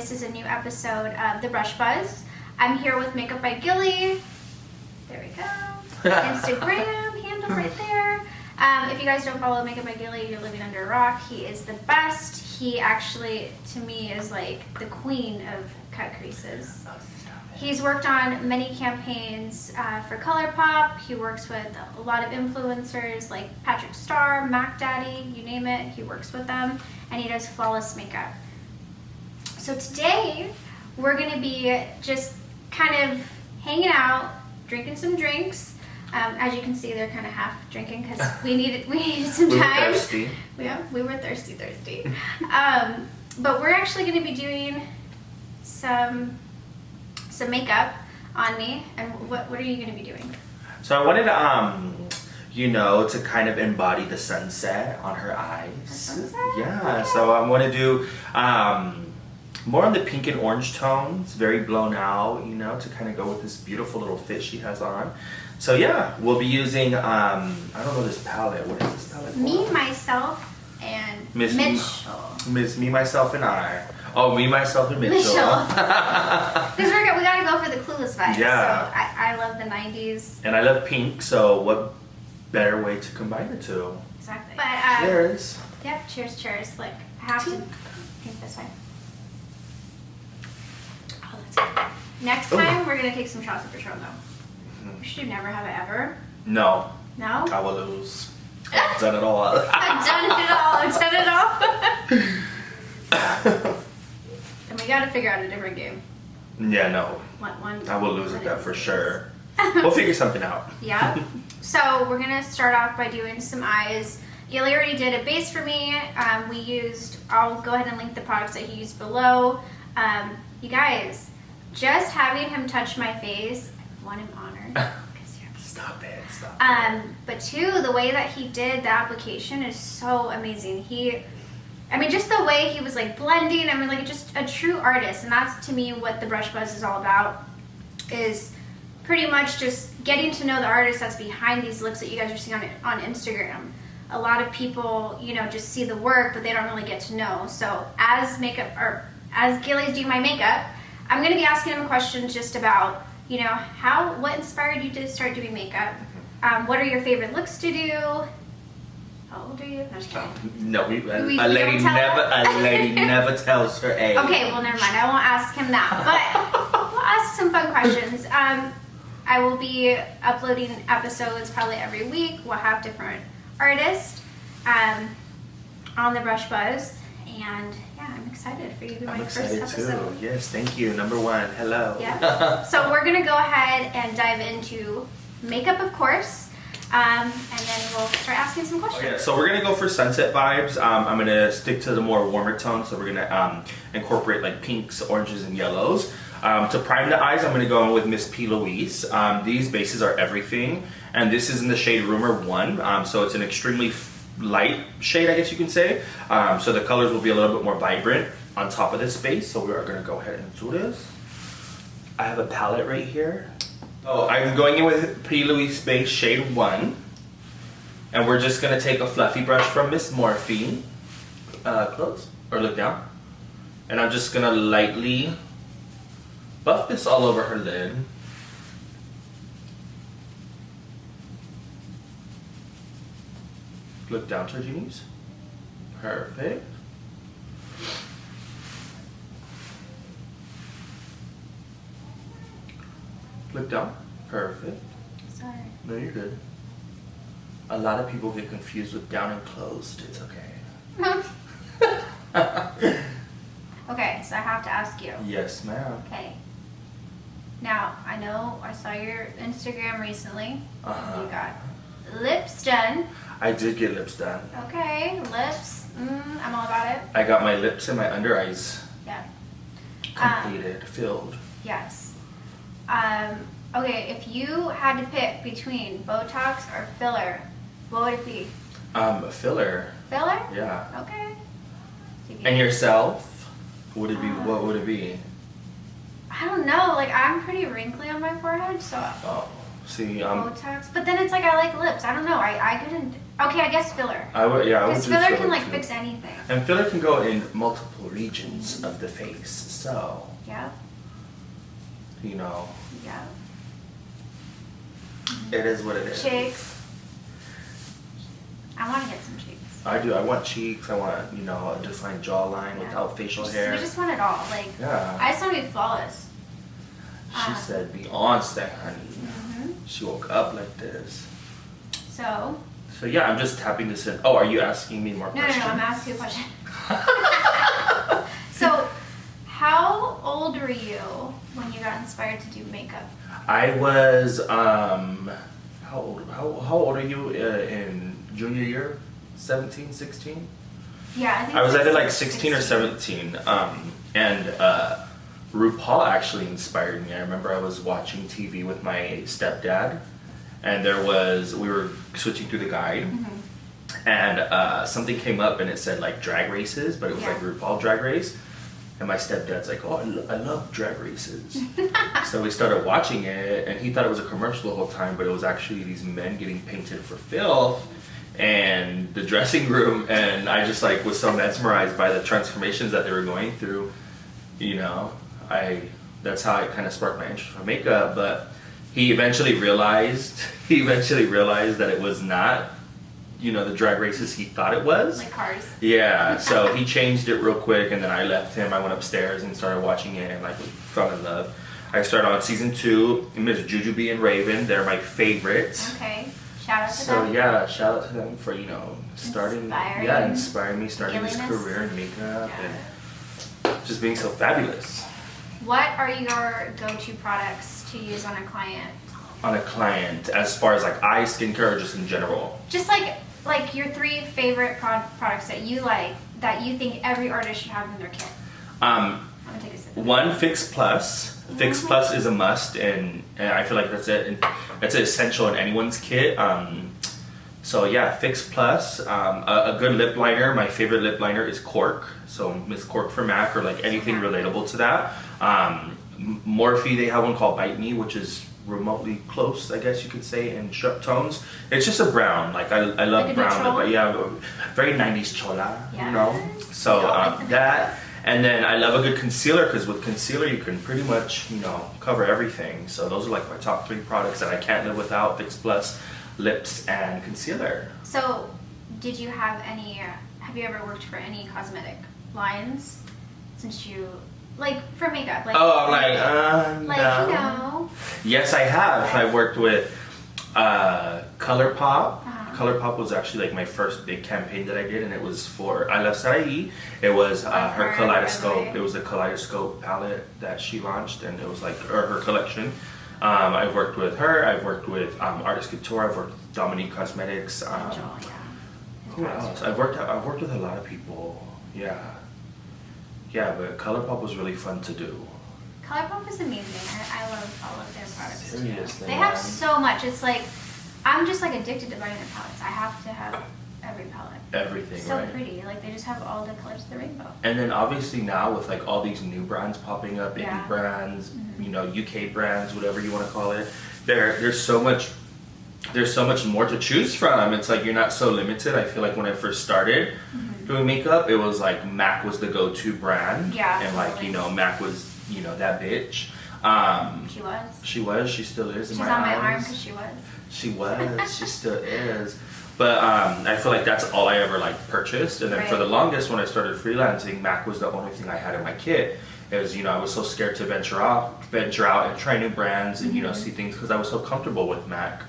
this is a new episode of The Brush Buzz. I'm here with Makeup by Gilly. There we go. Instagram handle right there. If you guys don't follow Makeup by Gilly, you're living under a rock. He is the best. He actually, to me, is like the queen of cut creases. He's worked on many campaigns for Colourpop. He works with a lot of influencers like Patrick Starr, Mac Daddy, you name it. He works with them, and he does flawless makeup. So today, we're gonna be just kind of hanging out, drinking some drinks. As you can see, they're kind of half drinking because we needed some time. We were thirsty. Yeah, we were thirsty. But we're actually gonna be doing some makeup on me. And what are you gonna be doing? So I wanted to kind of embody the sunset on her eyes. The sunset? Yeah. Okay. So I want to do more on the pink and orange tones, very blown out, to kind of go with this beautiful little fit she has on. So yeah, we'll be using I don't know this palette. What is this palette? Me, myself, and Miss Mmmmitchell. Me, myself, and I. Oh, me, myself, and Mitchell. Because we gotta go for the clueless vibes. Yeah. So I love the 90s. And I love pink, so what better way to combine the two? Exactly. But Cheers. Yep. Cheers. Like I have to think this way. Oh, that's good. Next time we're gonna take some shots of Patron though. We should never have it ever. No. No. I will lose. I've done it all. I've done it all. And we gotta figure out a different game. Yeah, no. One. I will lose at that for sure. We'll figure something out. Yeah. So we're gonna start off by doing some eyes. Gilly already did a base for me. I'll go ahead and link the products that he used below. You guys, just having him touch my face, one, I'm honored. Stop it. But two, the way that he did the application is so amazing. Just the way he was like blending, like just a true artist. And that's to me what the Brush Buzz is all about, is pretty much just getting to know the artist that's behind these looks that you guys are seeing on Instagram. A lot of people, just see the work, but they don't really get to know. So as Gilly's doing my makeup, I'm gonna be asking him questions just about, what inspired you to start doing makeup? What are your favorite looks to do? How old are you? No, just kidding. No, a lady never tells her age. Okay, well, never mind. I won't ask him that, but we'll ask some fun questions. I will be uploading episodes probably every week. We'll have different artists on the Brush Buzz, and yeah, I'm excited for you to be my first episode. Too. Yes, thank you. Number one. Hello. Yeah. So we're gonna go ahead and dive into makeup, of course. And then we'll start asking some questions. Okay, so we're gonna go for sunset vibes. I'm gonna stick to the more warmer tones, so we're gonna incorporate like pinks, oranges, and yellows. To prime the eyes, I'm gonna go in with Miss P. Louise. These bases are everything, and this is in the shade Rumor 1, so it's an extremely light shade, I guess you can say. So the colors will be a little bit more vibrant on top of this base, so we are gonna go ahead and do this. I have a palette right here. Oh, I'm going in with P. Louise Base shade 1. And we're just gonna take a fluffy brush from Miss Morphe. Close, or look down. And I'm just gonna lightly buff this all over her lid. Look down to her genies. Perfect. Look down. Perfect. Sorry. No, you're good. A lot of people get confused with down and closed. It's okay. Okay, so I have to ask you. Yes, ma'am. Okay. Now, I know I saw your Instagram recently. You got lips done. I did get lips done. Okay, lips. I'm all about it. I got my lips and my under eyes Yeah. completed, filled. Yes. Okay, if you had to pick between Botox or filler, what would it be? Filler. Filler? Yeah. Okay. And yourself? Would it be? What would it be? I don't know. Like, I'm pretty wrinkly on my forehead, so Oh, see, Botox. But then it's like I like lips. I don't know. I couldn't. Okay, I guess filler. I would Because do filler can like too. fix anything. And filler can go in multiple regions of the face, so Yeah. you know, Yeah. it is what it is. Cheeks. I want to get some cheeks. I do. I want cheeks. I want, you know, a defined jawline without facial hair. We just want it all. Like, Yeah. I just want to be flawless. She said, Beyonce, honey. Mm-hmm. She woke up like this. So. So yeah, I'm just tapping this in. Oh, are you asking me more No, questions? I'm asking you a question. So, how old were you when you got inspired to do makeup? I was, how old are you in junior year? 17, 16? Yeah, I think I was it's either like 16 or 17. And RuPaul actually inspired me. I remember I was watching TV with my stepdad, and we were switching through the guide, and something came up and it said like drag races, but it was like RuPaul Drag Race. And my stepdad's like, oh, I love drag races. So we started watching it, and he thought it was a commercial the whole time, but it was actually these men getting painted for filth and the dressing room. And I just like was so mesmerized by the transformations that they were going through. You know, that's how I kind of sparked my interest for makeup. But he eventually realized that it was not, you know, the drag races he thought it was. Like Cars. Yeah, so he changed it real quick, and then I left him. I went upstairs and started watching it, and like fell in love. I started on season 2. Miss Jujubee and Raven, they're my favorites. Okay, shout out to So them. yeah, shout out to them for, you know, inspiring me starting this Gilliness. career in makeup and just being so fabulous. What are your go-to products to use on a client? On a client, as far as like eye skincare or just in general? Just like your 3 favorite products that you like, that you think every artist should have in their kit. I'm gonna take a sip. One, Fix Plus. Fix Plus is a must, and I feel like that's essential in anyone's kit. So yeah, Fix Plus. A good lip liner. My favorite lip liner is Cork. So Miss Cork for MAC, or like anything relatable to that. Morphe, they have one called Bite Me, which is remotely close, I guess you could say, in sharp tones. It's just a brown. Like I love like brown, but yeah, very 90s chola, you know. So like that. And then I love a good concealer, because with concealer you can pretty much, you know, cover everything. So those are like my top 3 products that I can't live without: Fix Plus, lips, and concealer. So, have you ever worked for any cosmetic lines since you, like, for makeup? Like, Oh, I'm like, no. You know. Yes, I have. I've worked with Colourpop. Colourpop was actually like my first big campaign that I did, and it was for I Love Sarai. It was her kaleidoscope. It was a kaleidoscope palette that she launched, and it was like her collection. I've worked with her. I've worked with Artist Couture. I've worked with Dominique Cosmetics. Who else? I've worked with a lot of people. Yeah, but Colourpop was really fun to do. Colourpop is amazing. I love all of their products. Seriously, They have so much. It's like, I'm just like addicted to buying their palettes. I have to have every palette. Everything, so right? pretty. Like, they just have all the colors of the rainbow. And then obviously now with like all these new brands popping up, indie brands, you know, UK brands, whatever you want to call it, there's so much more to choose from. It's like you're not so limited. I feel like when I first started doing makeup, it was like MAC was the go-to brand. Yeah. And like, you know, MAC was, you know, that bitch. She was. She still is in She's my on my eyes. arm because she was. She still is. But I feel like that's all I ever like purchased. And then for the longest, when I started freelancing, MAC was the only thing I had in my kit. It was, you know, I was so scared to venture out and try new brands and, you know, see things, because I was so comfortable with MAC.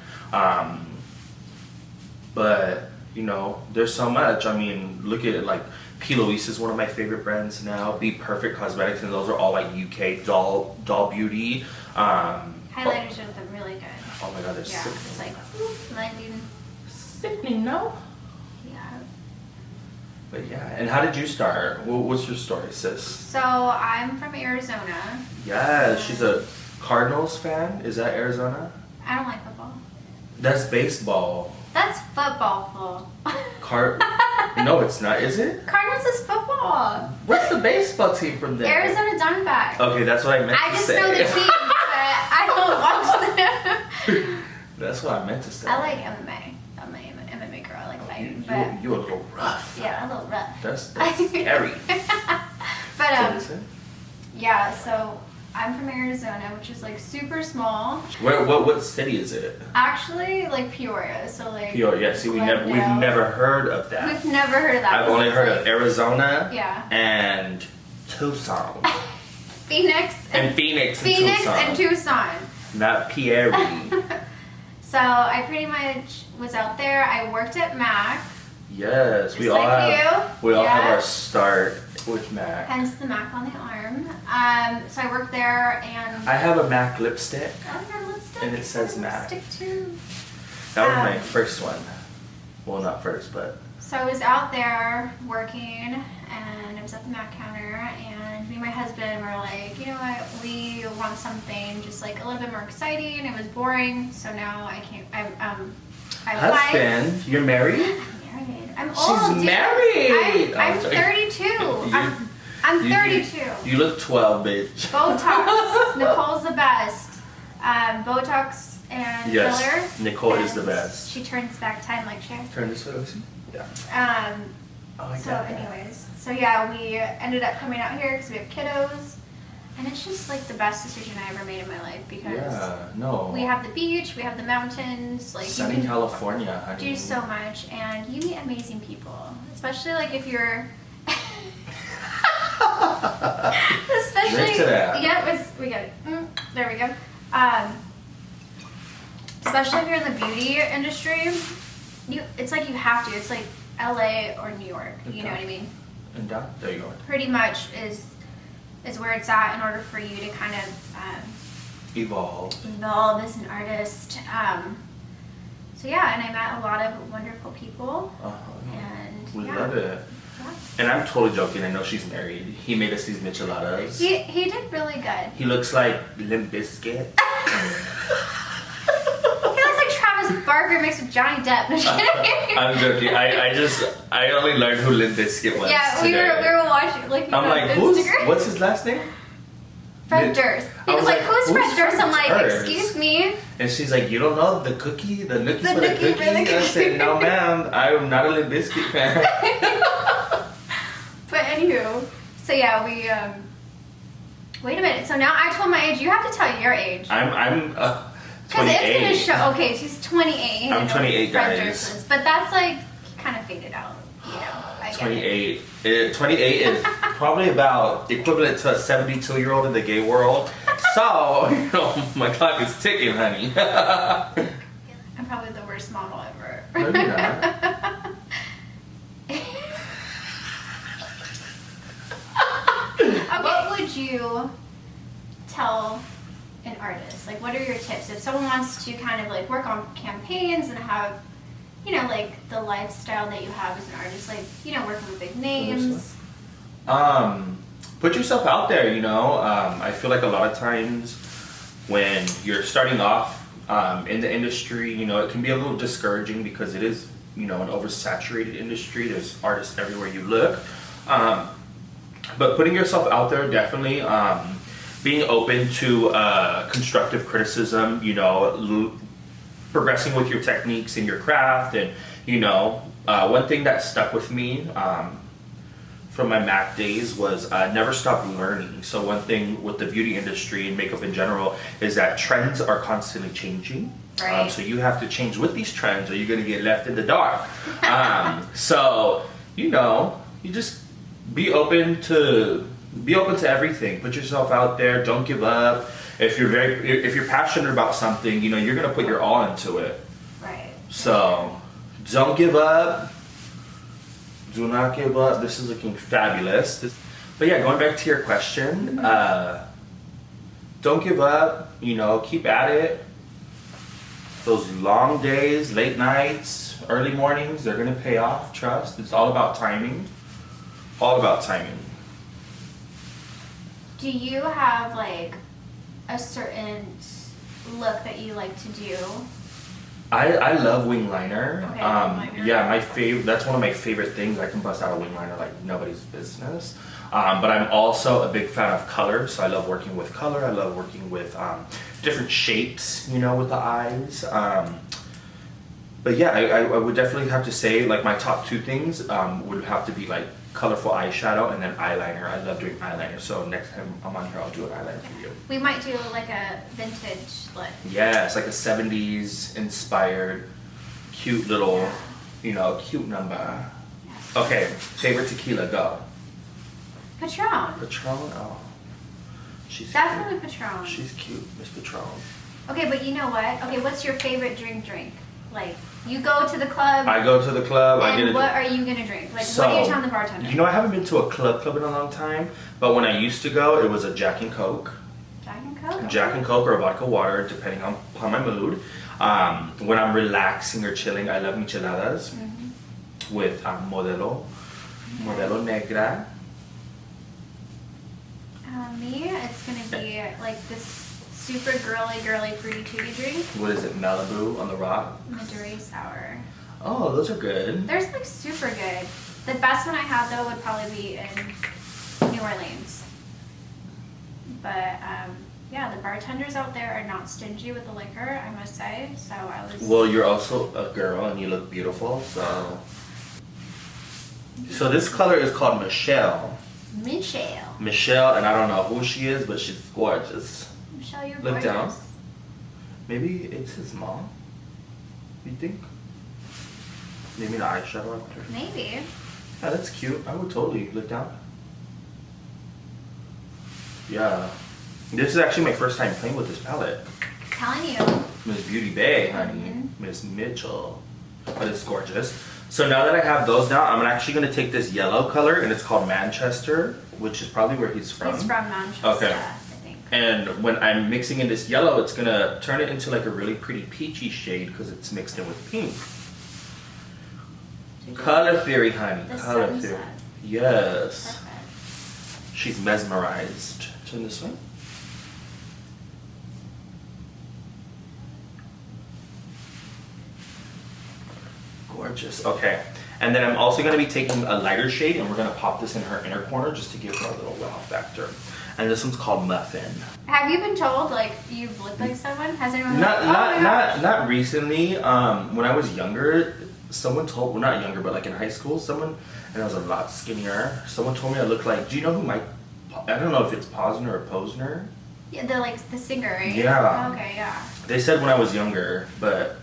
But, you know, there's so much. I mean, look at it, like P. Louise is one of my favorite brands now. Be Perfect Cosmetics, and those are all like UK doll beauty. Highlighters are really good. Oh my god, they're Yeah, sickening. it's like blending. Sickening, no? Yeah. But yeah, and how did you start? What's your story, sis? So I'm from Arizona. Yeah, she's a Cardinals fan. Is that Arizona? I don't like football. That's baseball. That's football, fool. No, it's not. Is it? Cardinals is football. What's the baseball team from there? Arizona Diamondbacks. Okay, that's what I meant I to just say. know the team, but I don't watch them. That's what I meant to say. I like MMA. I'm an MMA girl. I like But you're a little rough. Yeah, a little rough. That's scary. But yeah, so I'm from Arizona, which is like super small. What city is it? Actually, like Peoria. So like Peoria. Yeah. See, we've never heard of that. We've never heard of that. I've only heard of Arizona. Yeah. And Tucson. Phoenix and Tucson. Not Pierre. So I pretty much was out there. I worked at MAC. Yes, we all have our start with MAC. Hence the MAC on the arm. So I worked there and I have a MAC lipstick. Oh, your lipstick. And it says MAC. Lipstick too. That was my first one. Well, not first, but. So I was out there working, and I was at the MAC counter, and me and my husband were like, you know what, we want something just like a little bit more exciting. It was boring, so now I can't. Husband, you're married? I'm married. I'm old. She's married. I'm 32. I'm 32. You look 12, bitch. Botox. Nicole's the best. Botox and filler. Nicole is the best. She turns back time like Cher. Turn this way, Lucy. Yeah. Anyways, so yeah, we ended up coming out here because we have kiddos, and it's just like the best decision I ever made in my life because we have the beach, we have the mountains, like sunny California, honey. Do so much, and you meet amazing people, especially like if you're. Especially, drink to that. Yeah, we got it. There we go. Especially if you're in the beauty industry, it's like you have to. It's like LA or New York. You know what I mean? And down. There you go. Pretty much is where it's at in order for you to kind of evolve as an artist. So yeah, and I met a lot of wonderful people. And we love it. Yeah. And I'm totally joking. I know she's married. He made us these micheladas. He did really good. He looks like Limp Bizkit. Barker mixed with Johnny Depp. I'm joking. I only learned who Limp Bizkit was. Yeah, we were watching like. I'm like, what's his last name? Fred Durst. He was like, who's Fred Durst? I'm like, excuse me. And she's like, you don't know the nookie for the cookie? I said, no, ma'am, I'm not a Limp Bizkit fan. But anywho, so yeah, we wait a minute. So now I told my age. You have to tell your age. I'm. Because it's going to show, okay, she's 28. I'm 28, guys. But that's like, kind of faded out, you know. 28. 28 is probably about equivalent to a 72-year-old in the gay world. So, you know, my clock is ticking, honey. I'm probably the worst model ever. No, you're not. What would you tell an artist? Like, what are your tips if someone wants to kind of like work on campaigns and have, you know, like the lifestyle that you have as an artist, like, you know, working with big names? Put yourself out there, you know. I feel like a lot of times when you're starting off in the industry, you know, it can be a little discouraging because it is, you know, an oversaturated industry. There's artists everywhere you look. But putting yourself out there, definitely. Being open to constructive criticism, you know, progressing with your techniques and your craft. And, you know, one thing that stuck with me from my MAC days was never stop learning. So one thing with the beauty industry and makeup in general is that trends are constantly changing. Right. So you have to change with these trends or you're going to get left in the dark. So, you know, you just be open to everything. Put yourself out there. Don't give up. If you're passionate about something, you know, you're gonna put your all into it. Right. So don't give up. Do not give up. This is looking fabulous. But yeah, going back to your question, don't give up. You know, keep at it. Those long days, late nights, early mornings, they're gonna pay off. Trust. It's all about timing. All about timing. Do you have like a certain look that you like to do? I love wing liner. Okay, wing liner. Yeah, that's one of my favorite things. I can bust out a wing liner like nobody's business. But I'm also a big fan of color, so I love working with color. I love working with different shapes, you know, with the eyes. But yeah, I would definitely have to say like my top two things would have to be like colorful eyeshadow and then eyeliner. I love doing eyeliner, so next time I'm on here I'll do an eyeliner for you. We might do like a vintage look. Yeah, it's like a 70s inspired, cute little, you know, cute number. Yes. Okay, favorite tequila, go. Patron. Patron, oh. She's Definitely cute. Patron. She's cute, Miss Patron. Okay, but you know what? Okay, what's your favorite drink? Like, you go to the club. I go to the club. And what are you gonna drink? Like, So, what are you telling the bartender? You know, I haven't been to a club in a long time, but when I used to go, it was a Jack and Coke. Jack and Coke? Jack and Coke or vodka water, depending on my mood. When I'm relaxing or chilling, I love micheladas with Modelo Negra. Me, it's gonna be like this super girly fruity tooty drink. What is it, Malibu on the rock? Midori sour. Oh, those are good. They're like super good. The best one I had though would probably be in New Orleans. But yeah, the bartenders out there are not stingy with the liquor, I must say. So I was. Well, you're also a girl and you look beautiful, so. So this color is called Michelle. Michelle, and I don't know who she is, but she's gorgeous. Michelle, you're Look gorgeous. down. Maybe it's his mom. You think? Maybe the eyeshadow after. Maybe. Yeah, that's cute. I would totally look down. Yeah. This is actually my first time playing with this palette. Telling you. Miss Beauty Bay, honey. Miss Mitchell. But it's gorgeous. So now that I have those down, I'm actually going to take this yellow color, and it's called Manchester, which is probably where he's from. He's from Manchester, Okay. I think. And when I'm mixing in this yellow, it's going to turn it into like a really pretty peachy shade because it's mixed in with pink. Color theory, honey. The Color sunset. theory. Yes. Perfect. She's mesmerized. Turn this way. Gorgeous. Okay. And then I'm also going to be taking a lighter shade and we're going to pop this in her inner corner just to give her a little wow factor. And this one's called Muffin. Have you been told like you look like someone? Has anyone? Not recently. When I was younger, someone told, well, not younger, but like in high school, someone, and I was a lot skinnier. Someone told me I look like. Do you know who Mike? I don't know if it's Posner or Posner. Yeah, the singer, right? Yeah. Okay, yeah. They said when I was younger, but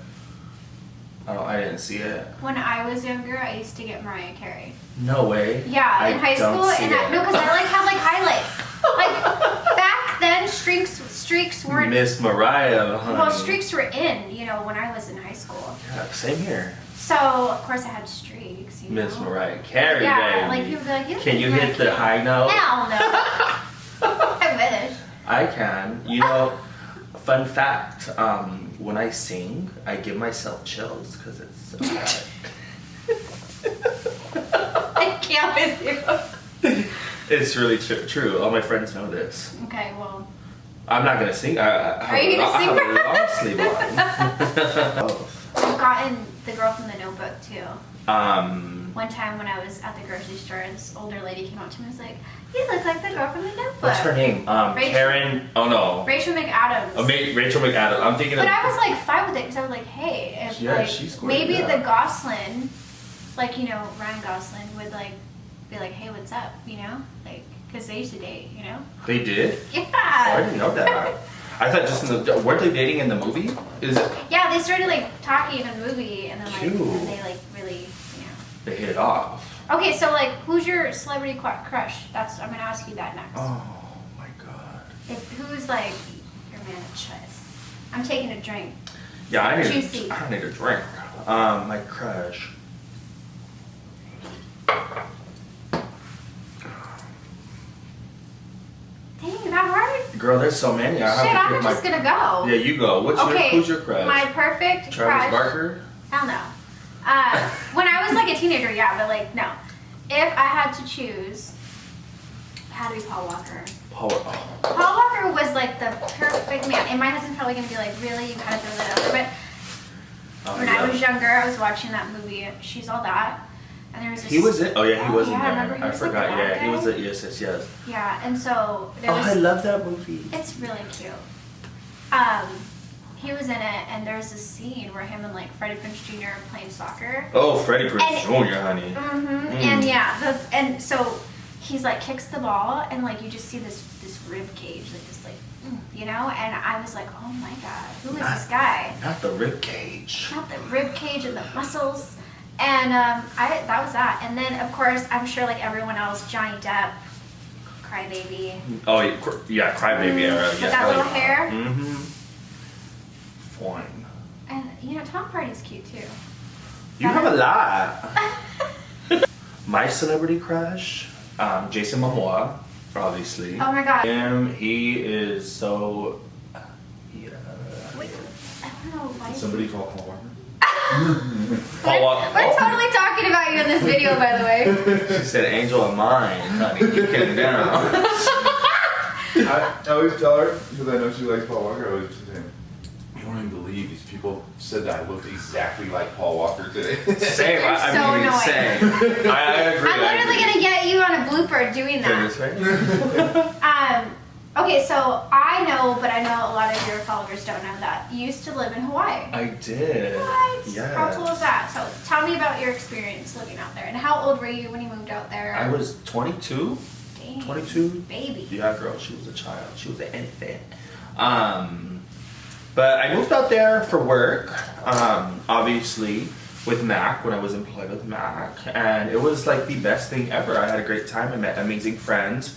I didn't see it. When I was younger, I used to get Mariah Carey. No way. Yeah, in high school, see and it. no, because I like had like highlights. Like back then, streaks weren't. Miss Mariah, honey. Well, streaks were in, you know, when I was in high school. Yeah, same here. So of course I had streaks. You Miss know? Mariah Carey, Yeah, baby. like people be like, you Can you look hit like the you. high note? Hell no. I wish. I can. You know, fun fact, when I sing, I give myself chills because it's so bad. I can't with you. It's really true. All my friends know this. Okay, well. I'm not gonna sing. Are you gonna sing? I have a long sleeve on. I've gotten the girl from the Notebook too. One time when I was at the grocery store, this older lady came up to me and was like, "You look like the girl from the Notebook." What's her name? Rachel. Karen. Oh no. Rachel McAdams. Oh, Rachel McAdams. I'm thinking But of. I was like fine with it because I was like, hey, if Yeah, like she's gorgeous, maybe yeah. the Gosling, like you know Ryan Gosling would like be like, hey, what's up, you know, like because they used to date, you know. They did? Yeah. Oh, I didn't know that. I thought just in the weren't they dating in the movie? Is it? Yeah, they started like talking in the movie, and then like Cute. and they like really, you know. They hit it off. Okay, so like, who's your celebrity crush? I'm gonna ask you that next. Oh my god. Who's like your man of choice? I'm taking a drink. Yeah, I don't need a drink. My crush. Dang, that hard? Girl, there's so many. Shit, I'm my. just gonna go. Yeah, you go. Who's your crush? My perfect Travis crush. Barker? Hell no. When I was like a teenager, yeah, but like no. If I had to choose, it had to be Paul Walker. Paul Walker was like the perfect man. And my husband's probably gonna be like, really? You kind of throw that out there. But when I was younger, I was watching that movie, She's All That. And there was this. He was in. Oh yeah, he was in yeah, there. remember he I was like forgot. the Yeah, bad he was. guy? Yes. Yeah, and so there Oh, was. I love that movie. It's really cute. He was in it, and there's this scene where him and like Freddie Prinze Jr. are playing soccer. Oh, Freddie Prinze Jr., honey. And yeah, and so he's like kicks the ball, and like you just see this rib cage, like just like you know. And I was like, oh my god, who is this guy? Not the rib cage. Not the rib cage and the muscles. And that was that. And then of course I'm sure like everyone else, Johnny Depp, Crybaby. Oh yeah, Crybaby era. With that little hair. Fine. And you know Tom Hardy's cute too. You have a lot. My celebrity crush, Jason Momoa, obviously. Oh my god. He is so. Wait, I don't know why. Somebody call Paul Walker. Paul Walker. We're totally talking about you in this video, by the way. She said, "Angel of mine, honey, you get down." I always tell her, because I know she likes Paul Walker, I always just say, you don't even believe these people said that I looked exactly like Paul Walker today. Same, You're so annoying. same. I agree. I'm literally gonna get you on a blooper doing that. Okay, so I know, but I know a lot of your followers don't know that you used to live in Hawaii. I did. What? Yeah. How cool is that? So tell me about your experience living out there, and how old were you when you moved out there? I was 22. Dang, 22. baby. Yeah, girl, she was a child. She was an infant. But I moved out there for work, obviously, with Mac, when I was employed with Mac. And it was like the best thing ever. I had a great time. I met amazing friends,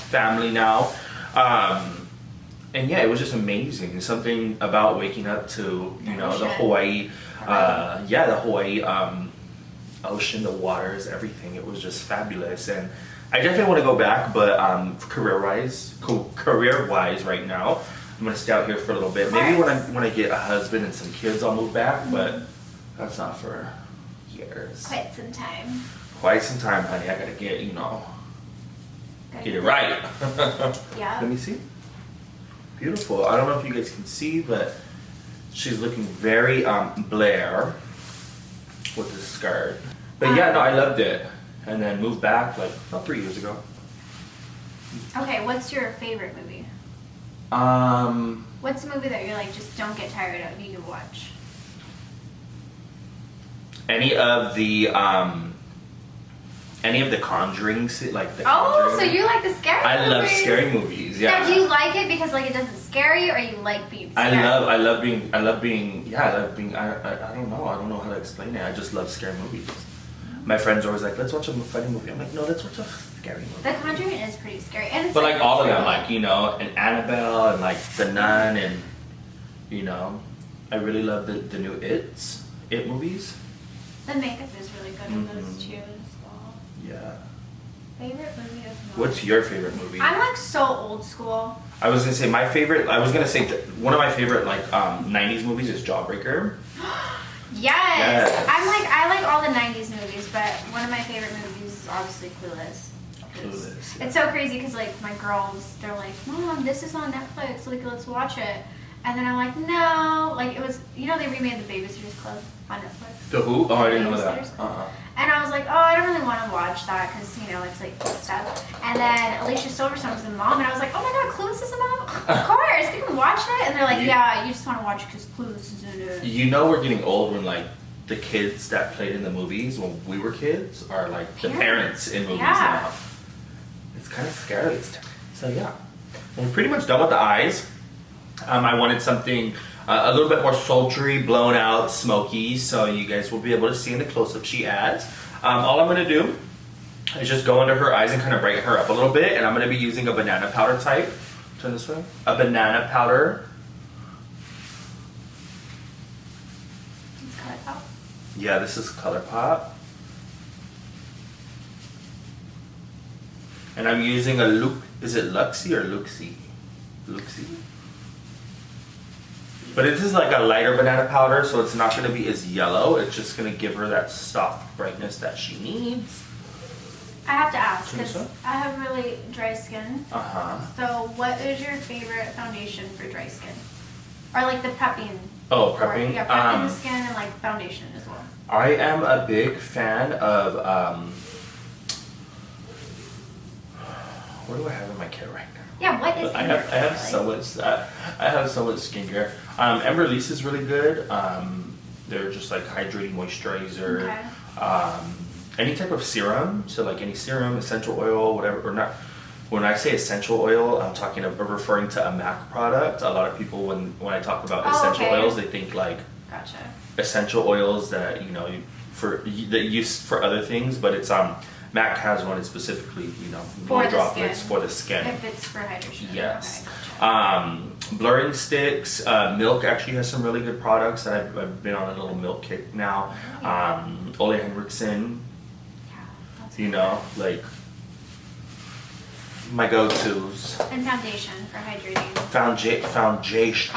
family now. And yeah, it was just amazing. Something about waking up to, you know, the Hawaii, the Hawaii ocean, the waters, everything. It was just fabulous. And I definitely want to go back, but career-wise right now, I'm gonna stay out here for a little bit. Maybe when I get a husband and some kids, I'll move back. But that's not for years. Quite some time. Quite some time, honey. I gotta get get it right. Yeah. Let me see. Beautiful. I don't know if you guys can see, but she's looking very Blair with the skirt. But yeah, no, I loved it. And then moved back like about 3 years ago. Okay, what's your favorite movie? What's a movie that you're like, just don't get tired of, you can watch? Any of the Conjuring, like the Oh, Conjuring. so you like the scary movies? I love scary movies. Yeah. Now, do you like it because like it doesn't scare you, or you like being scared? I love being. I don't know how to explain it. I just love scary movies. My friends are always like, let's watch a funny movie. I'm like, no, let's watch a scary movie. The Conjuring is pretty scary, and it's But like all of them, like, you know, and Annabelle and like The Nun, and you know, I really love the new It movies. The makeup is really good in those too as well. Yeah. Favorite movie of mine? What's your favorite movie? I'm like so old school. I was gonna say one of my favorite like 90s movies is Jawbreaker. Yes. I like all the 90s movies, but one of my favorite movies is obviously Clueless. Clueless. It's so crazy because like my girls, they're like, Mom, this is on Netflix, like let's watch it. And then I'm like, no, like it was, you know, they remade The Babysitter's Club on Netflix. The who? Oh, I didn't know that. Babysitter's And I was like, oh, I don't really want to watch that because, you know, it's like cool stuff. And then Alicia Silverstone was the mom, and I was like, oh my god, Clueless is the mom? Of course, you can watch that. And they're like, yeah, you just want to watch it because Clueless is in it. You know we're getting old when like the kids that played in the movies when we were kids are like the parents in movies now. It's kind of scary. So yeah, we're pretty much done with the eyes. I wanted something a little bit more sultry, blown out, smoky, so you guys will be able to see in the close-up she adds. All I'm going to do is just go under her eyes and kind of brighten her up a little bit, and I'm going to be using a banana powder type. Turn this way. A banana powder. It's Colourpop. Yeah, this is Colourpop. And I'm using is it Luxie or Luxie? Luxie? But this is like a lighter banana powder, so it's not going to be as yellow. It's just going to give her that soft brightness that she needs. I have to ask, Think because so? I have really dry skin. Uh-huh. So what is your favorite foundation for dry skin? Or like the prepping? Oh, prepping? Yeah, prepping the skin and like foundation as well. I am a big fan of, What do I have in my kit right now? Yeah, what is in your kit? I have so much. I have so much skincare. Emberlice is really good. They're just like hydrating moisturizer. Okay. Any type of serum, so like any serum, essential oil, whatever, or not. When I say essential oil, I'm talking about referring to a MAC product. A lot of people, when I talk about essential oils, they think like gotcha. essential oils that that use for other things, but it's MAC has one specifically, For the droplets skin. for the skin. If it's for hydration. Yes. Okay, gotcha. Blurring sticks. Milk actually has some really good products. I've been on a little milk kick now. Ole Henriksen. Yeah, that's good. Like my go-tos. And foundation for hydrating. Foundation.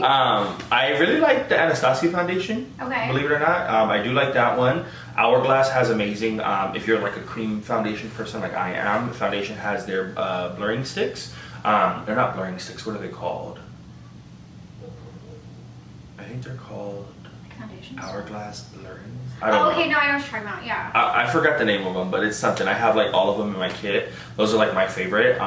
I really like the Anastasia foundation. Okay. Believe it or not, I do like that one. Hourglass has amazing. If you're like a cream foundation person, like I am, foundation has their blurring sticks. They're not blurring sticks. What are they called? I think they're called Foundations. Hourglass blurring. I don't know. Okay, no, I know what you're talking about. Yeah. I forgot the name of them, but it's something. I have like all of them in my kit. Those are like my favorite.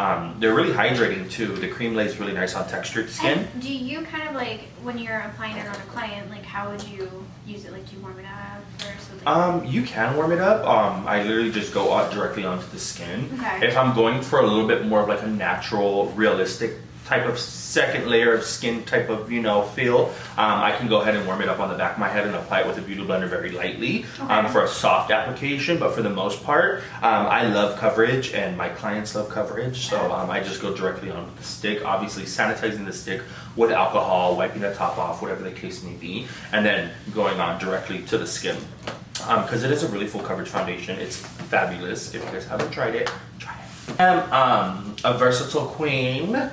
They're really hydrating too. The cream lays really nice on textured skin. And do you kind of like, when you're applying it on a client, like how would you use it? Like do you warm it up or something? You can warm it up. I literally just go out directly onto the skin. Okay. If I'm going for a little bit more of like a natural, realistic type of second layer of skin type of feel, I can go ahead and warm it up on the back of my head and apply it with a beauty blender very lightly for a soft application. But for the most part, I love coverage and my clients love coverage, so I just go directly onto the stick, obviously sanitizing the stick with alcohol, wiping the top off, whatever the case may be, and then going on directly to the skin. Because it is a really full coverage foundation. It's fabulous. If you guys haven't tried it, try it. A versatile queen.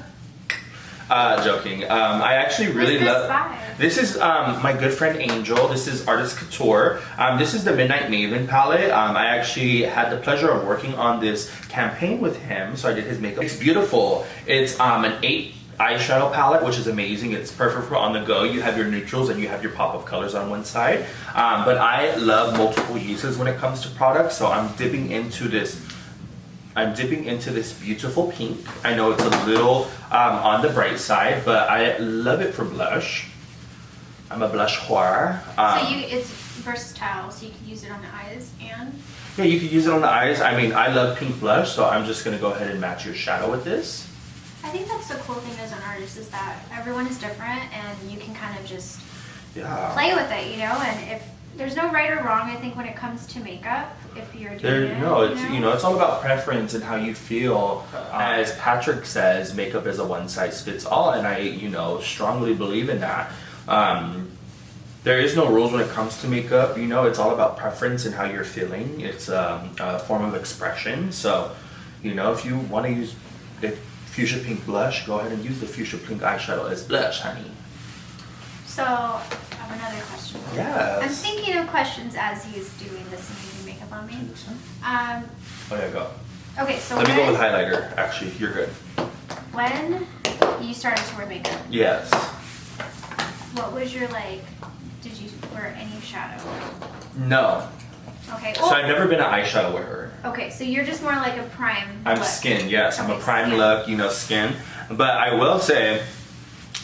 Joking. I actually really love. This is my good friend Angel. This is Artist Couture. This is the Midnight Maven palette. I actually had the pleasure of working on this campaign with him, so I did his makeup. It's beautiful. It's an 8 eyeshadow palette, which is amazing. It's perfect for on the go. You have your neutrals and you have your pop of colors on one side. But I love multiple uses when it comes to products, so I'm dipping into this. Beautiful pink. I know it's a little on the bright side, but I love it for blush. I'm a blush whore. It's versatile, so you can use it on the eyes and... Yeah, you could use it on the eyes. I mean, I love pink blush, so I'm just going to go ahead and match your shadow with this. I think that's the cool thing as an artist is that everyone is different and you can kind of just play with it, and if there's no right or wrong, I think, when it comes to makeup, if you're doing it's all about preference and how you feel. As Patrick says, makeup is a one size fits all, and I, strongly believe in that. There is no rules when it comes to makeup. It's all about preference and how you're feeling. It's a form of expression. So, if you want to use the fuchsia pink blush, go ahead and use the fuchsia pink eyeshadow as blush, honey. So, I have another question. Yes. I'm thinking of questions as he's doing this amazing makeup on me. Oh yeah, go. Okay, so Let me go with highlighter. Actually, you're good. When you started to wear makeup, Yes. what was your did you wear any shadow? No. Okay. So I've never been an eyeshadow wearer. Okay, so you're just more like a prime I'm look. skin, yes. I'm a Okay, prime skin. look, skin. But I will say,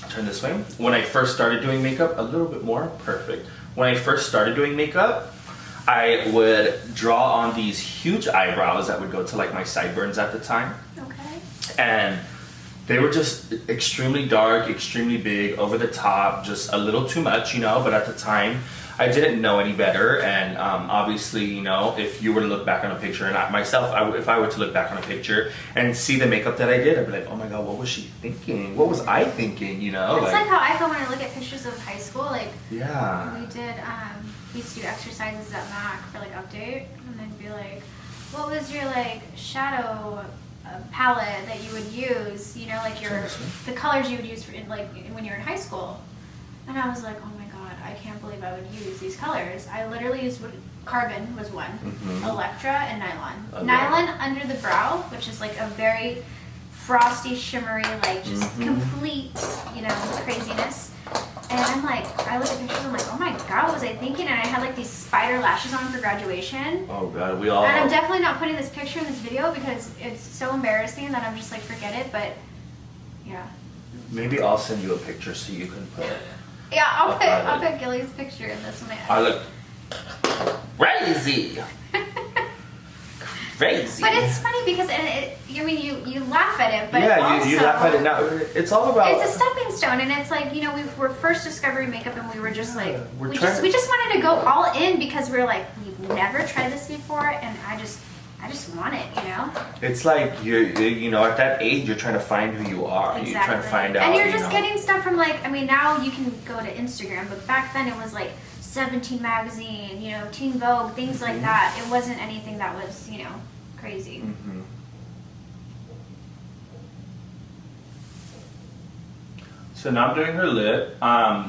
turn this way. When I first started doing makeup, a little bit more perfect. When I first started doing makeup, I would draw on these huge eyebrows that would go to like my sideburns at the time. Okay. And they were just extremely dark, extremely big, over the top, just a little too much, but at the time, I didn't know any better. And obviously, if you were to look back on a picture, and if I were to look back on a picture and see the makeup that I did, I'd be like, oh my God, what was she thinking? What was I thinking, That's like how I feel when I look at pictures of high school. Yeah. We used to do exercises at MAC for update, and then be like, what was your shadow palette that you would use, the colors you would use when you're in high school. And I was like, oh my God, I can't believe I would use these colors. I literally used carbon was one, Electra, and nylon. Okay. Nylon under the brow, which is a very frosty, shimmery, just complete, craziness. And I'm like, I look at pictures, I'm like, oh my god, what was I thinking? And I had like these spider lashes on for graduation. Oh god, we all. And I'm definitely not putting this picture in this video because it's so embarrassing that I'm just like, forget it. But yeah. Maybe I'll send you a picture so you can put it. Yeah, I'll put Gilly's picture in this one. I look crazy. Crazy. But it's funny because I mean, you laugh at it, but yeah, also, you laugh at it now. It's all about. It's a stepping stone, and it's like, you know, we were first discovering makeup, and we were just like, we just wanted to go all in because we were like, we've never tried this before, and I just want it, you know. It's like you know, at that age, you're trying to find who you are. Exactly. You're trying to find out. And you're just getting stuff from like, I mean, now you can go to Instagram, but back then it was like 17 magazine, you know, Teen Vogue, things like that. It wasn't anything that was, you know, crazy. Mm-hmm. So now I'm doing her lip.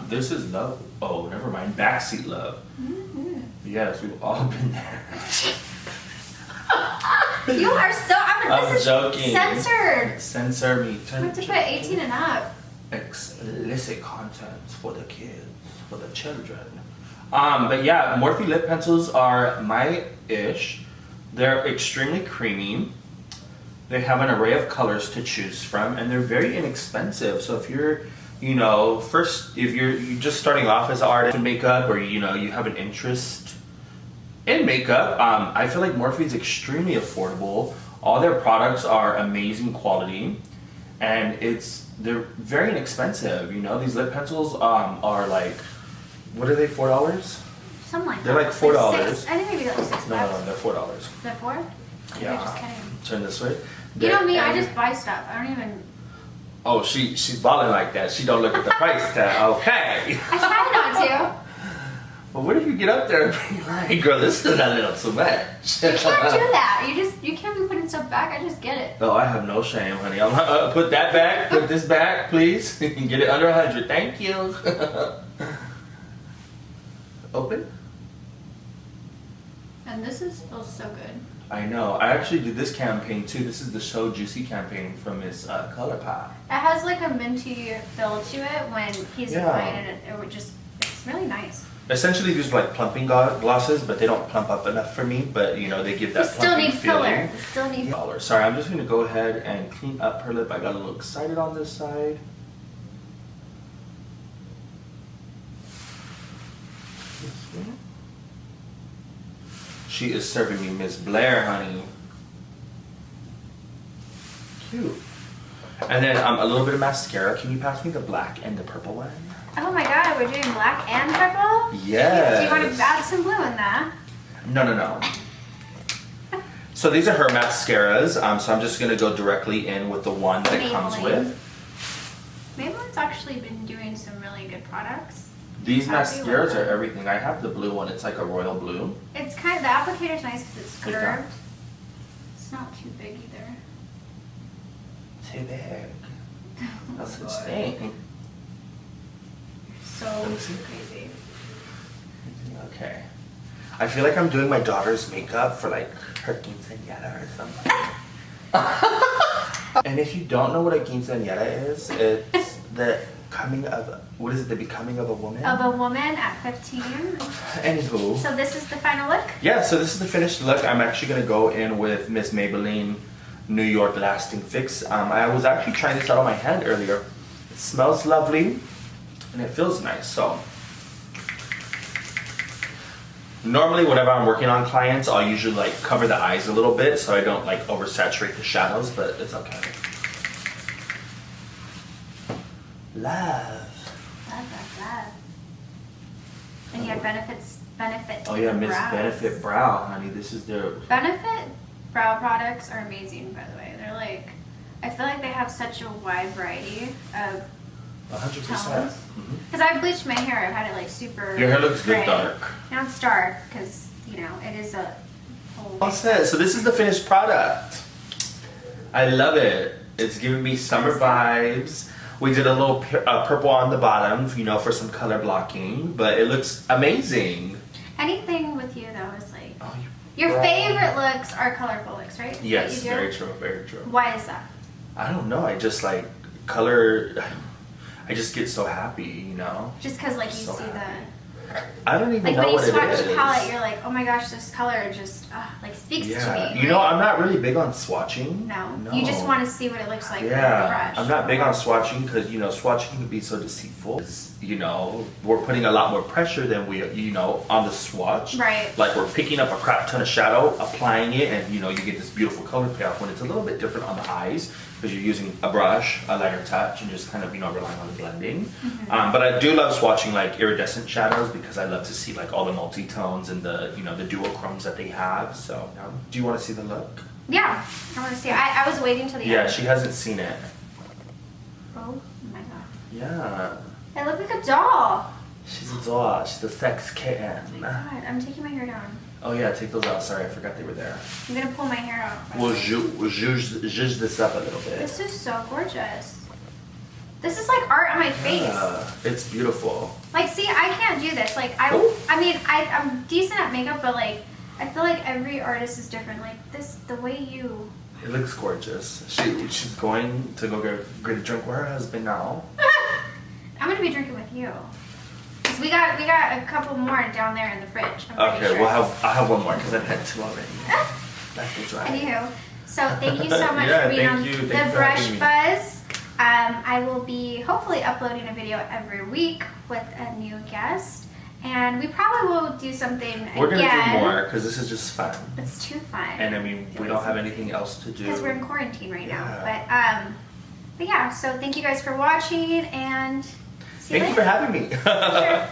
This is Love. Oh, never mind. Backseat Love. Mm-hmm. Yes, we've all been there. You are so. I'm joking. Censored. Censor me. You have to put 18 and up. Explicit content for the kids, for the children. But yeah, Morphe lip pencils are my-ish. They're extremely creamy. They have an array of colors to choose from, and they're very inexpensive. So if you're, you know, if you're just starting off as an artist in makeup, or you know, you have an interest in makeup, I feel like Morphe is extremely affordable. All their products are amazing quality, and they're very inexpensive. You know, these lip pencils are like, what are they? $4? Something like that. They're like $4. Like $6. I think maybe that was $6. No, they're $4. They're 4? Yeah. You're just kidding. Turn this way. You know me, I just buy stuff. I don't even. Oh, she's balling like that. She don't look at the price tag. Okay. I try not to. But what if you get up there and be like, girl, this is a little too much? You can't do that. You can't be putting stuff back. I just get it. No, I have no shame, honey. I'm put that back. Put this back, please. You can get it under 100. Thank you. Open. And this feels so good. I know. I actually did this campaign too. This is the So Juicy campaign from Miss Colourpop. It has like a minty feel to it when he's applying it. It would just, it's really nice. Essentially, these are like plumping glosses, but they don't plump up enough for me. But you know, they give that plumping feeling. You still need filler. Sorry, I'm just going to go ahead and clean up her lip. I got a little excited on this side. She is serving me Miss Blair, honey. Cute. And then a little bit of mascara. Can you pass me the black and the purple one? Oh my god, we're doing black and purple? Yes. Do you want to add some blue in that? No. So these are her mascaras. So I'm just going to go directly in with the one that it comes with. Maybelline's actually been doing some really good products. These mascaras are everything. I have the blue one. It's like a royal blue. It's kind of, the applicator's nice because it's curved. It's not too big either. Too big. No such thing. So crazy. Okay. I feel like I'm doing my daughter's makeup for like her quinceañera or something. And if you don't know what a quinceañera is, it's the becoming of a woman? Of a woman at 15. Anywho. So this is the final look? Yeah, so this is the finished look. I'm actually going to go in with Miss Maybelline New York Lasting Fix. I was actually trying this out on my hand earlier. It smells lovely and it feels nice. So normally whenever I'm working on clients, I'll usually like cover the eyes a little bit so I don't like oversaturate the shadows, but it's okay. Love. And you have benefit. Oh yeah, Miss Benefit Brow, honey. This is their Benefit brow products are amazing, by the way. They're like, I feel like they have such a wide variety of 100%. Because I bleached my hair. I've had it like super. Your hair looks gray. good dark. Now it's dark because you know it is a whole. All set. So this is the finished product. I love it. It's giving me summer vibes. We did a little purple on the bottom, you know, for some color blocking, but it looks amazing. Anything with you though is like your favorite looks are colorful looks, right? Yes, very true, very true. Why is that? I don't know. I just like color. I just get so happy, you know. Just because like you So see happy. the I don't even like know when you what it swatch is. the palette, you're like, oh my gosh, this color just like speaks to me. You know, right? I'm not really big on swatching. No. You just want to see what it looks like with the Yeah, brush. I'm not big on swatching because, you know, swatching can be so deceitful. You know, we're putting a lot more pressure than we, you know, on the swatch. Right. Like we're picking up a crap ton of shadow, applying it, and, you know, you get this beautiful color payoff when it's a little bit different on the eyes because you're using a brush, a lighter touch, and just kind of, you know, relying on the blending. Mm-hmm. But I do love swatching like iridescent shadows because I love to see like all the multi-tones and the, you know, the duochromes that they have. So, do you want to see the look? Yeah, I want to see. I was waiting till the Yeah, end. she hasn't seen it. Oh my god. Yeah. I look like a doll. She's a doll. She's a sex kitten. Oh my god, I'm taking my hair down. Oh yeah, take those out. Sorry, I forgot they were there. I'm gonna pull my hair out. We'll zhuzh this up a little bit. This is so gorgeous. This is like art on my face. Yeah, it's beautiful. Like, see, I can't do this. Like, I mean, I'm decent at makeup, but like, I feel like every artist is different. Like this, the way you. It looks gorgeous. She's going to go get a drink with her husband now. I'm gonna be drinking with you. 'Cause we got a couple more down there in the fridge. I'm pretty Okay, sure. I'll have one more because I've had two already. That feels right. Anywho, so thank you so much Yeah, for being thank on you. the Thank you for Brush having me. Buzz. I will be hopefully uploading a video every week with a new guest, and we probably will do something We're gonna again. do more because this is just fun. It's too fun. And I mean, we don't have anything else to do. Because we're in quarantine right Yeah. now. But yeah, so thank you guys for watching, and see you Thank you later. for having me. Sure.